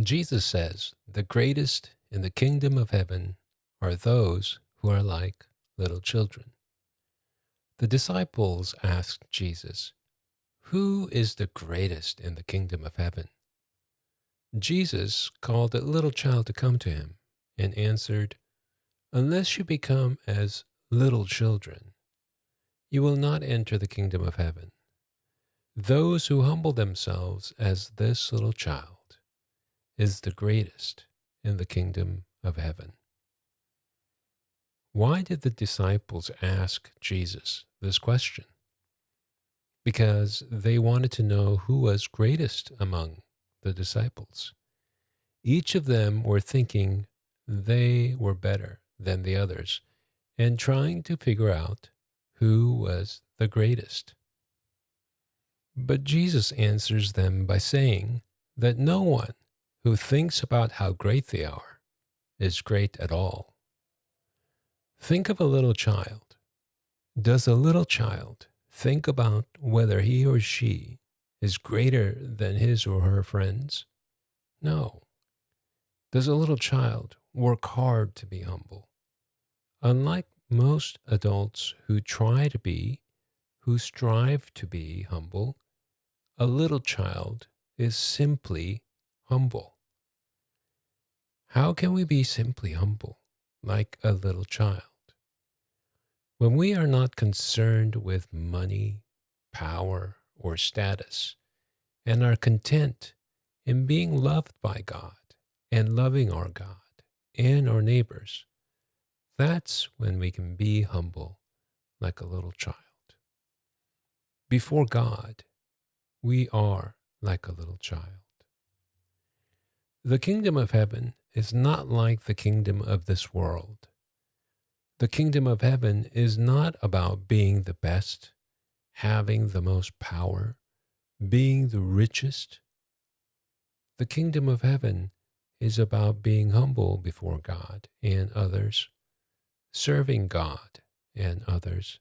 Jesus says, "The greatest in the kingdom of heaven are those who are like little children." The disciples asked Jesus, "Who is the greatest in the kingdom of heaven?" Jesus called a little child to come to him and answered, "Unless you become as little children, you will not enter the kingdom of heaven. Those who humble themselves as this little child is the greatest in the kingdom of heaven." Why did the disciples ask Jesus this question? Because they wanted to know who was greatest among the disciples. Each of them were thinking they were better than the others and trying to figure out who was the greatest. But Jesus answers them by saying that no one who thinks about how great they are is great at all. Think of a little child. Does a little child think about whether he or she is greater than his or her friends? No. Does a little child work hard to be humble? Unlike most adults who try to be, who strive to be humble, a little child is simply humble. How can we be simply humble like a little child? When we are not concerned with money, power, or status, and are content in being loved by God and loving our God and our neighbors, that's when we can be humble like a little child. Before God, we are like a little child. The kingdom of heaven is not like the kingdom of this world. The kingdom of heaven is not about being the best, having the most power, being the richest. The kingdom of heaven is about being humble before God and others, serving God and others,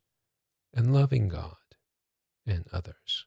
and loving God and others.